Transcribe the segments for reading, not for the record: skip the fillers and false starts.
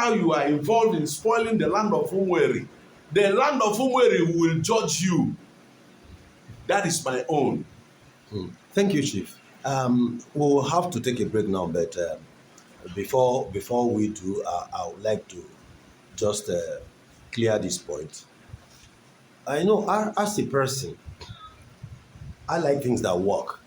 how you are involved in spoiling the land of Umweri, the land of Umweri will judge you. That is my own. Thank you, Chief. We'll have to take a break now, but before we do, I would like to just clear this point. I know as a person, I like things that work.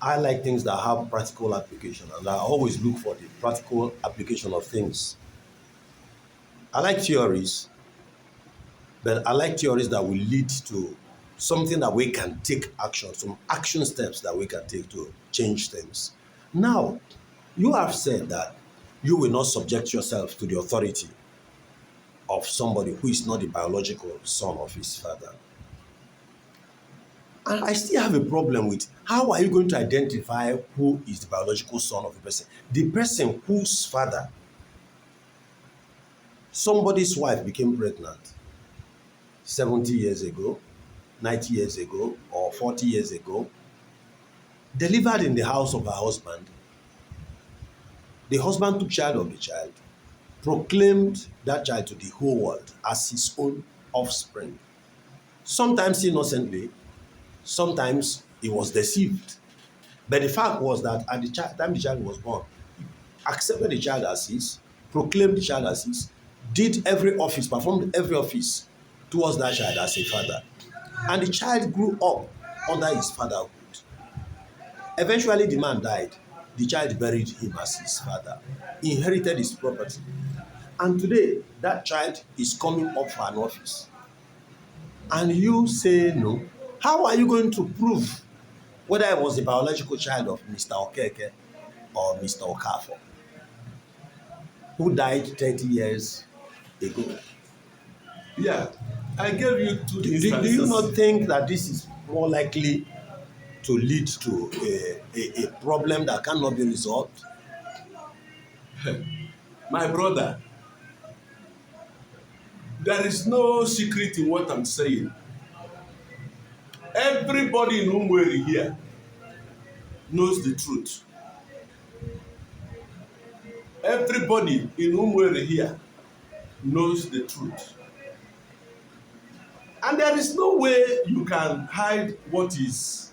I like things that have practical application, and I always look for the practical application of things. I like theories, but I like theories that will lead to something that we can take action, some action steps that we can take to change things. Now, you have said that you will not subject yourself to the authority of somebody who is not the biological son of his father. And I still have a problem with how are you going to identify who is the biological son of a person? The person whose father, somebody's wife became pregnant 70 years ago, 90 years ago, or 40 years ago, delivered in the house of her husband. The husband took charge of the child, proclaimed that child to the whole world as his own offspring. Sometimes innocently, sometimes he was deceived. But the fact was that at the time the child was born, he accepted the child as his, proclaimed the child as his, did every office, performed every office towards that child as a father. And the child grew up under his fatherhood. Eventually, the man died. The child buried him as his father, inherited his property. And today, that child is coming up for an office. And you say no. How are you going to prove whether it was the biological child of Mr. Okeke or Mr. Okafor, who died 30 years ago? Yeah, I gave you two instances. Do you not think that this is more likely to lead to a problem that cannot be resolved? My brother, there is no secret in what I'm saying. Everybody in Umweri here knows the truth. Everybody in Umweri here knows the truth. And there is no way you can hide what is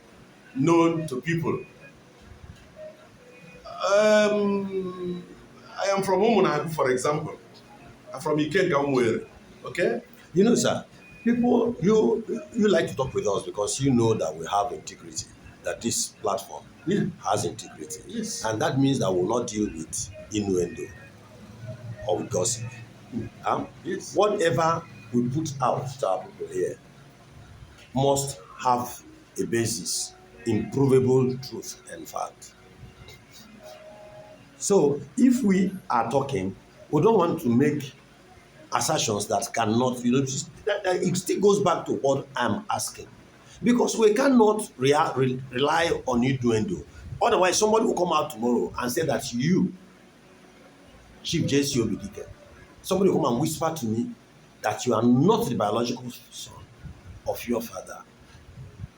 known to people. I am from Umunagu, for example. I'm from Ikenga Umweri. Okay? You know, sir, people, you like to talk with us because you know that we have integrity, that this platform has integrity. Yes. And that means that we'll not deal with innuendo or with gossip. Yes. Whatever we put out to our people here must have a basis in provable truth and fact. So if we are talking, we don't want to make assertions that cannot, it still goes back to what I'm asking. Because we cannot rely on innuendo. Otherwise, somebody will come out tomorrow and say that you, Chief J.C. Obidike, somebody will come and whisper to me that you are not the biological son of your father.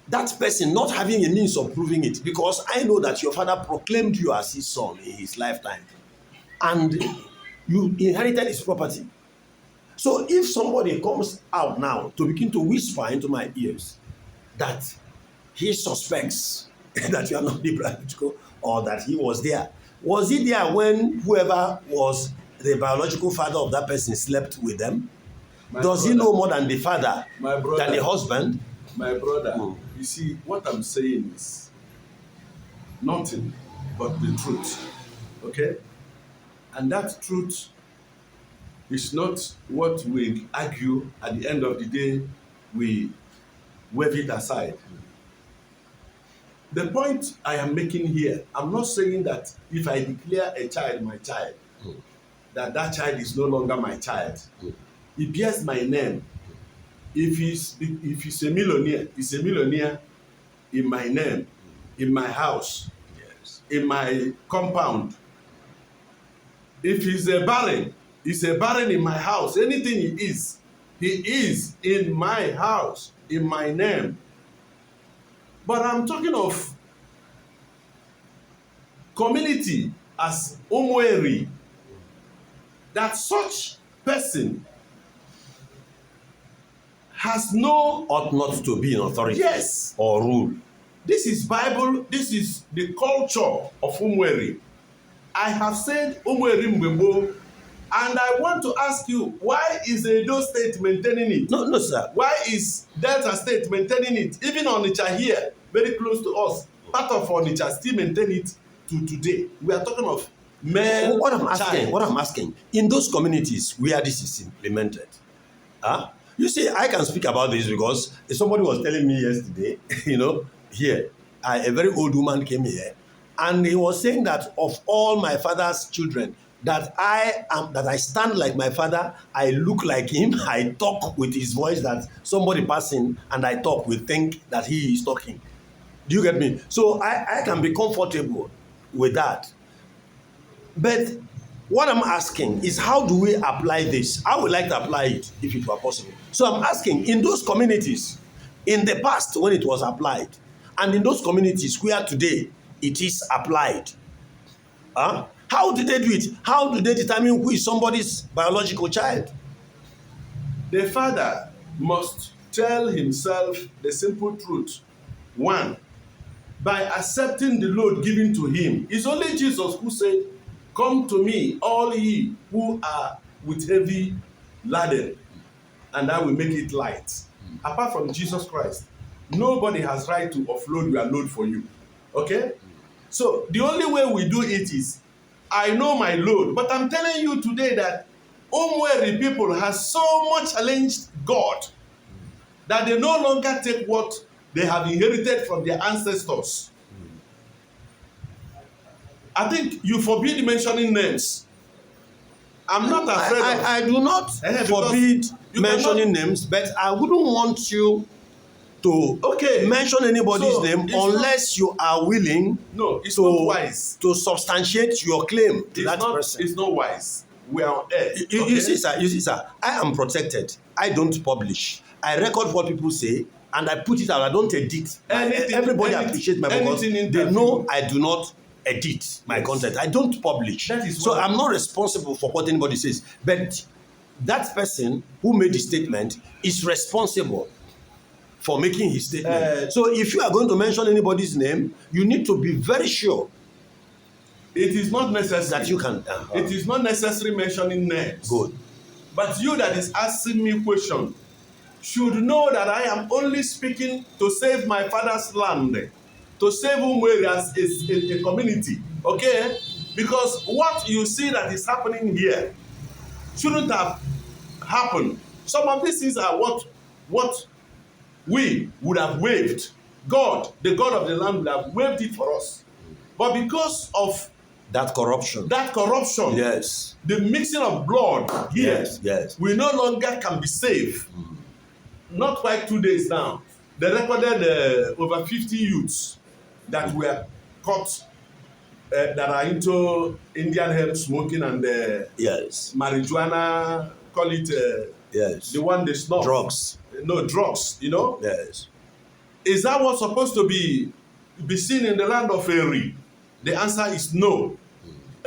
That person not having a means of proving it, because I know that your father proclaimed you as his son in his lifetime, and you inherited his property. So if somebody comes out now to begin to whisper into my ears that he suspects that you are not the biological, or that he was there when whoever was the biological father of that person slept with them? Does he know more than the father, than the husband? My brother, you see, what I'm saying is nothing but the truth, okay? And that truth is not what we argue. At the end of the day, we wave it aside. The point I am making here, I'm not saying that if I declare a child my child, that child is no longer my child. He bears my name. If he's a millionaire, he's a millionaire in my name, in my house, yes, in my compound. If he's a baron in my house. Anything he is in my house, in my name. But I'm talking of community as Umweri. that such person has no ought not to be in authority, yes, or rule. This is Bible, this is the culture of Umweri. I have said Umweri Mbembo, and I want to ask you, why is Edo State maintaining it? No, sir. Why is Delta State maintaining it? Even Onitsha here, very close to us, part of Onitsha still maintain it to today. We are talking of male What I'm asking, in those communities where this is implemented, you see, I can speak about this because somebody was telling me yesterday, here, a very old woman came here, and he was saying that of all my father's children, that I stand like my father, I look like him, I talk with his voice, that somebody passing and I talk will think that he is talking. Do you get me? So I can be comfortable with that. But what I'm asking is, how do we apply this? I would like to apply it if it were possible. So I'm asking, in those communities, in the past when it was applied, and in those communities where today it is applied, how did they do it? How do they determine who is somebody's biological child? The father must tell himself the simple truth. One, by accepting the load given to him. It's only Jesus who said, "Come to me, all ye who are with heavy laden, and I will make it light." Apart from Jesus Christ, nobody has right to offload your load for you. Okay? So the only way we do it is, I know my load, but I'm telling you today that Umweri people has so much challenged God that they no longer take what they have inherited from their ancestors. I think you forbid mentioning names. I'm not afraid of. I do not forbid mentioning names, but I wouldn't want you to mention anybody's name unless you are willing not wise to substantiate your claim to that person. It's not wise. We are on air. You see, sir, I am protected. I don't publish. I record what people say and I put it out. I don't edit. Everybody appreciates my because they know I do not edit my content. I don't publish. So I'm not responsible for what anybody says. But that person who made the statement is responsible for making his statement. So if you are going to mention anybody's name, you need to be very sure. It is not necessary that you can. It is not necessary mentioning names. Good. But you that is asking me question should know that I am only speaking to save my father's land, to save Umweri as a community. Okay? Because what you see that is happening here shouldn't have happened. Some of these things are what we would have waived. God, the God of the land, would have waived it for us. But because of that corruption, yes, the mixing of blood here, yes, we no longer can be safe. Not quite 2 days now, they recorded over 50 youths that were caught that are into Indian hemp smoking and marijuana, call it the one they snuff. Drugs. No, drugs, Yes. Is that what's supposed to be seen in the land of Eri? The answer is no.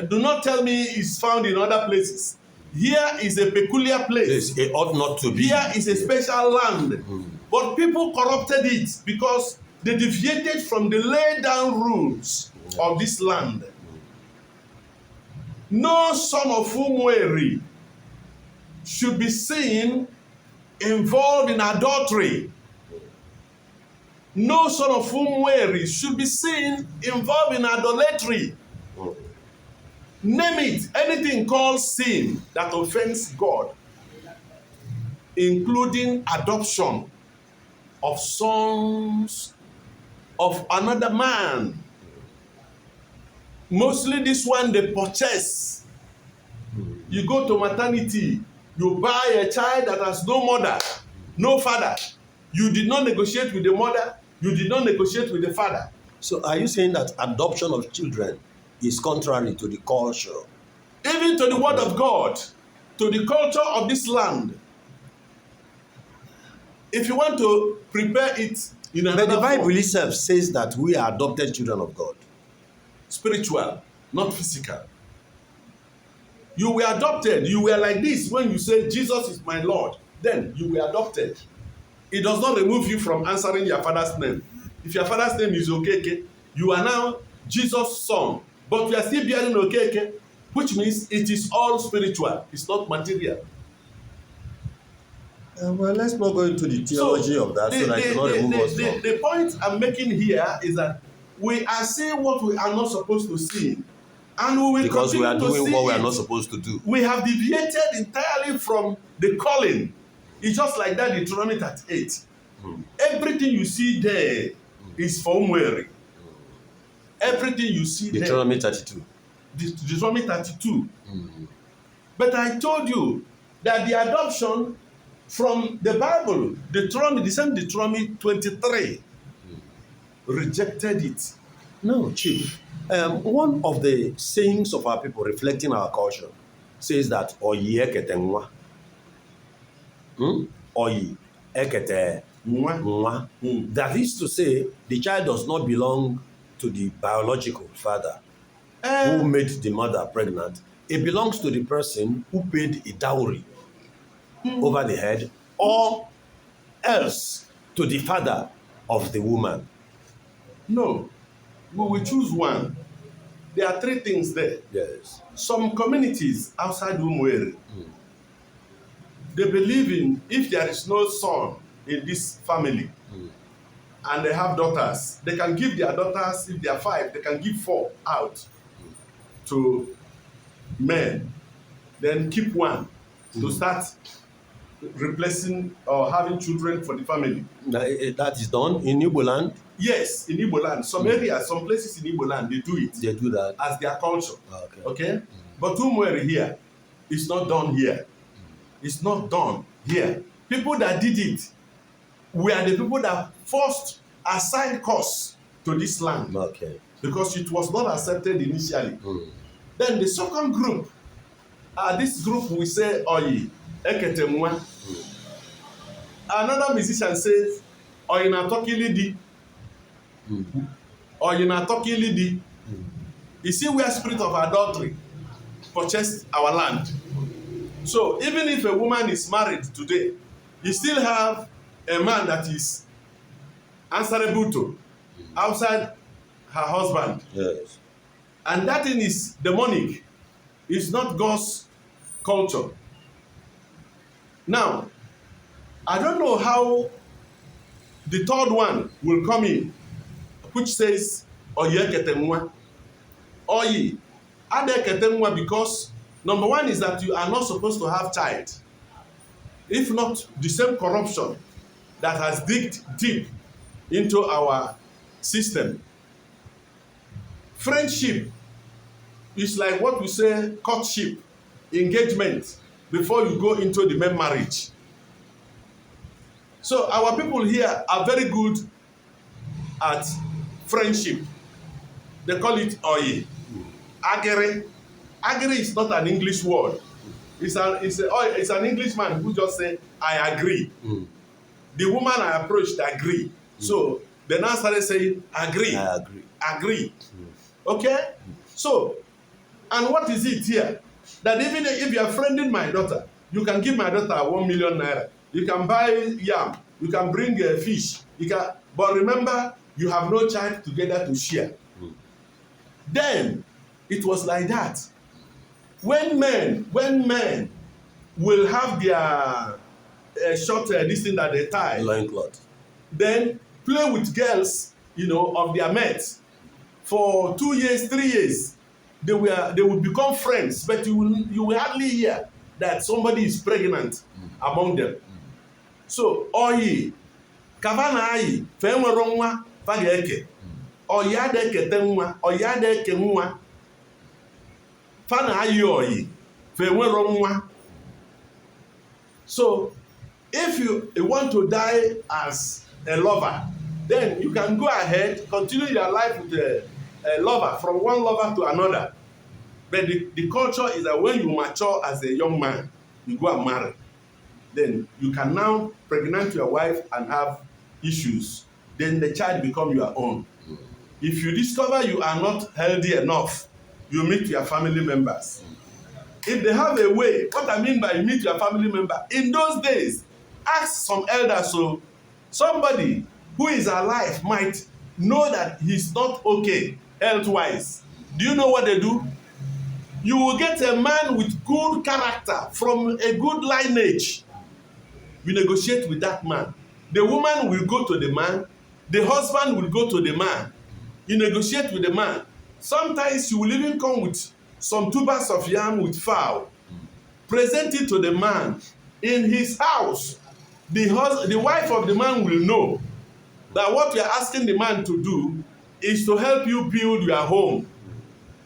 Do not tell me it's found in other places. Here is a peculiar place. Yes, it ought not to be. Here is a special land. But people corrupted it because they deviated from the laid down rules of this land. No son of Umweri should be seen involved in adultery. No son of Umweri should be seen involved in idolatry. Name it, anything called sin that offends God, including adoption of sons of another man. Mostly this one they purchase. You go to maternity, you buy a child that has no mother, no father. You did not negotiate with the mother, you did not negotiate with the father. So are you saying that adoption of children is contrary to the culture? Even to the word of God, to the culture of this land. If you want to prepare it in another But the Bible form, itself says that we are adopted children of God. spiritual, not physical. You were adopted. You were like this when you say Jesus is my Lord. Then you were adopted. It does not remove you from answering your father's name. If your father's name is Okeke, you are now Jesus' son. But you are still bearing Okeke, which means it is all spiritual. It's not material. Well, let's not go into the theology of that so that it cannot remove us from. The point I'm making here is that we are seeing what we are not supposed to see. And we will because we are doing what we are not it. supposed to do. We have deviated entirely from the calling. It's just like that Deuteronomy 38. Everything you see there is for Umweri. Everything you see Deuteronomy 32. Deuteronomy 32. But I told you that the adoption from the Bible, the same Deuteronomy 23, rejected it. No, Chief. One of the sayings of our people reflecting our culture says that oyi ekete nwa. Oyi ekete nwa. That is to say, the child does not belong to the biological father who made the mother pregnant. It belongs to the person who paid a dowry over the head, or else to the father of the woman. No, we will choose one. There are three things there. Yes. Some communities outside Umweri, they believe in if there is no son in this family and they have daughters, they can give their daughters, if they are 5, they can give 4 out to men, then keep 1 to start replacing or having children for the family. That is done in Igbo land? Yes, in Igbo land. Some areas, some places in Igbo land, they do it. They do that. As their culture. Okay? But Umweri here, it's not done here. It's not done here. People that did it were the people that first assigned costs to this land. Okay. Because it was not accepted initially. Then the second group, this group we say, Oyi, Ekete Nwa. Another musician says, Oyi na Tokili di. Oyi na Tokili di. You see where spirit of adultery purchased our land. So even if a woman is married today, you still have a man that is answerable to outside her husband. Yes. And that thing is demonic. It's not God's culture. Now, I don't know how the third one will come in, which says, Oyi ekete nwa. Oyi, ade ekete nwa, because number one is that you are not supposed to have child. If not, the same corruption that has digged deep into our system. Friendship is like what we say courtship, engagement, before you go into the main marriage. So our people here are very good at friendship. They call it oyi. Agere. Agere is not an English word. It's an Englishman who just say, I agree. The woman I approached agree. So they now started saying, agree. I agree. Agree. Okay? So, and what is it here? That even if you are friending my daughter, you can give my daughter 1 million naira. You can buy yam. You can bring a fish. But remember, you have no child together to share. Then, it was like that. When men will have their short this thing that they tie, loincloth, then play with girls, of their mates for 2 years, 3 years, they will become friends, but you will hardly hear that somebody is pregnant among them. So oyi kavana ayi fe nwere nwa fa ga-eke oyi ada ekete nwa oyi ada eke nwa fa na ayi oyi fe nwere nwa. So if you want to die as a lover, then you can go ahead, continue your life with a lover, from one lover to another. But the culture is that when you mature as a young man, you go and marry. Then you can now pregnant your wife and have issues. Then the child become your own. If you discover you are not healthy enough, you meet your family members. if they have a way, what I mean by meet your family member, in those days, ask some elders, so somebody who is alive might know that he's not okay health-wise. Do you know what they do? You will get a man with good character from a good lineage. You negotiate with that man. The woman will go to the man. The husband will go to the man. You negotiate with the man. Sometimes you will even come with some tubers of yam with fowl. Present it to the man. In his house, the wife of the man will know that what you are asking the man to do is to help you build your home.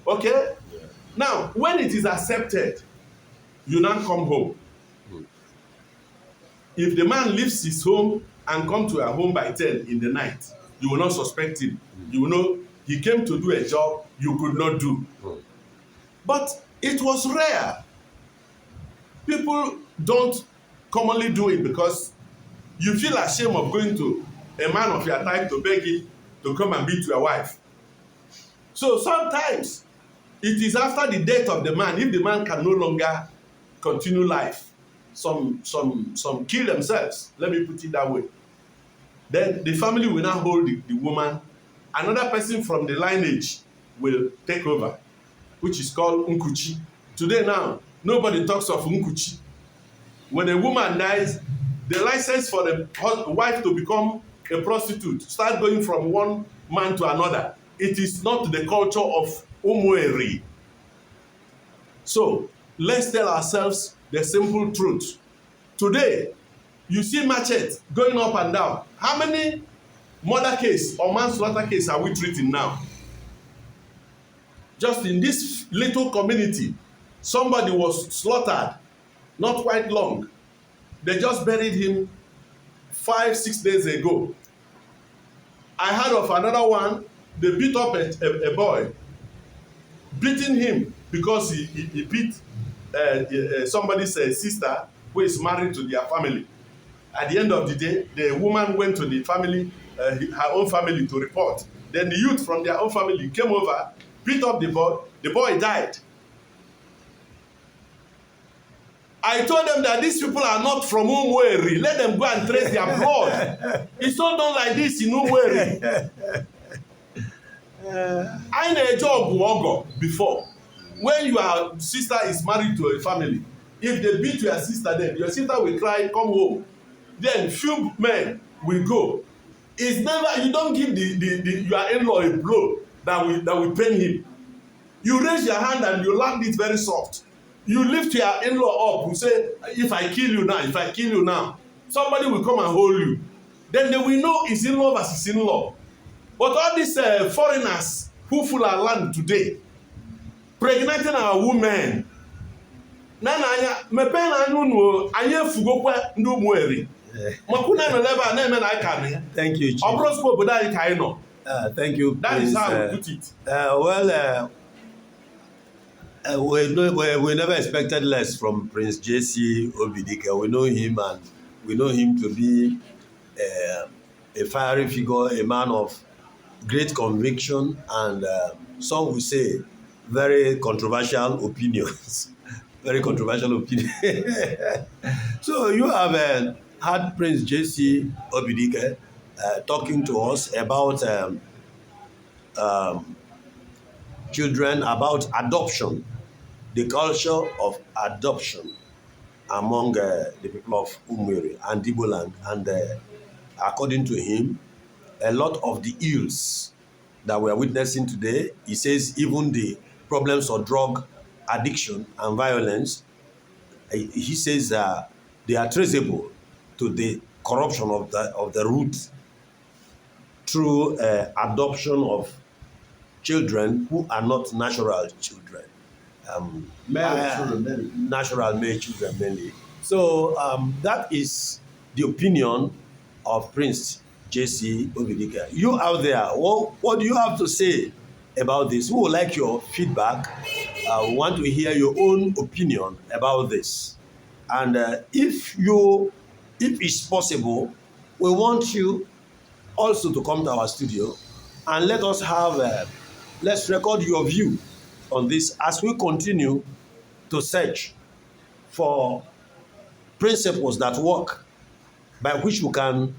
Okay? Yeah. Now, when it is accepted, you now come home. If the man leaves his home and come to your home by 10 in the night, you will not suspect him. You will know he came to do a job you could not do. But it was rare. People don't commonly do it because you feel ashamed of going to a man of your type to beg him to come and beat your wife. So sometimes it is after the death of the man, if the man can no longer continue life, some kill themselves, let me put it that way. Then the family will now hold the woman. Another person from the lineage will take over, which is called Nkuchi. Today now, nobody talks of Nkuchi. When a woman dies, the license for the wife to become a prostitute start going from one man to another. It is not the culture of Umueri. So let's tell ourselves the simple truth. Today, you see machete going up and down. How many murder case or manslaughter case are we treating now? Just in this little community, somebody was slaughtered not quite long. They just buried him 5-6 days ago. I heard of another one. They beat up a boy, beating him because he beat somebody's sister who is married to their family. At the end of the day, the woman went to the family, her own family, to report. Then the youth from their own family came over, beat up the boy. The boy died. I told them that these people are not from Umueri. Let them go and trace their blood. It's not done like this in Umueri. I know a job Ogo before. When your sister is married to a family, if they beat your sister, then your sister will cry, come home. Then few men will go. It's never, you don't give your in-law a blow that will pain him. You raise your hand and you land it very soft. You lift your in-law up, you say, if I kill you now, somebody will come and hold you. Then they will know it's in-law versus in-law. But all these foreigners who fool our land today, pregnating our women, thank you, Chief. Thank you. That is how we put it. We never expected less from Prince J.C. Obidike. We know him, and we know him to be a fiery figure, a man of great conviction, and some will say very controversial opinions. Very controversial opinion. So you have had Prince J.C. Obidike talking to us about children, about adoption, the culture of adoption among the people of Umueri and Igbo land. And according to him, a lot of the ills that we are witnessing today, he says even the problems of drug addiction and violence, he says they are traceable to the corruption of the root through adoption of children who are not natural children. Natural male children mainly. So that is the opinion of Prince J.C. Obidike. You out there, what do you have to say about this? We would like your feedback. We want to hear your own opinion about this. And if it's possible, we want you also to come to our studio and let us have, let's record your view on this as we continue to search for principles that work by which we can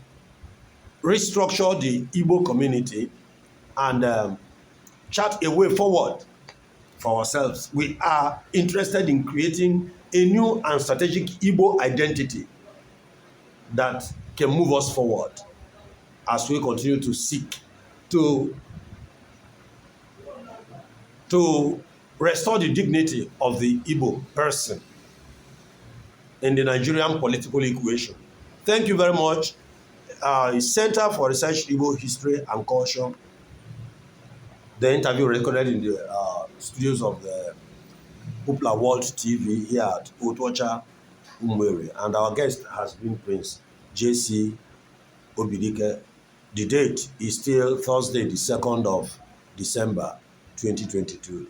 restructure the Igbo community and chart a way forward for ourselves. We are interested in creating a new and strategic Igbo identity that can move us forward as we continue to seek to restore the dignity of the Igbo person in the Nigerian political equation. Thank you very much. Center for Research Igbo History and Culture. The interview recorded in the studios of the Popular World TV here at Otuocha, Umweri. And our guest has been Prince J.C. Obidike. The date is still Thursday, the 2nd of December, 2022.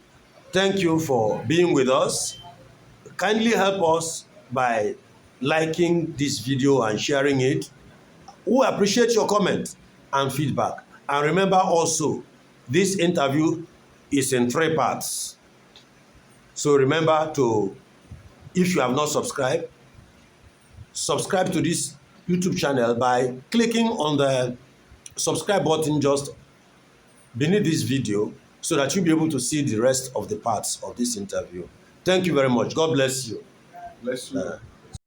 Thank you for being with us. Kindly help us by liking this video and sharing it. We appreciate your comment and feedback. And remember also, this interview is in 3 parts. So remember to, if you have not subscribed, subscribe to this YouTube channel by clicking on the subscribe button just beneath this video so that you'll be able to see the rest of the parts of this interview. Thank you very much. God bless you. Bless you.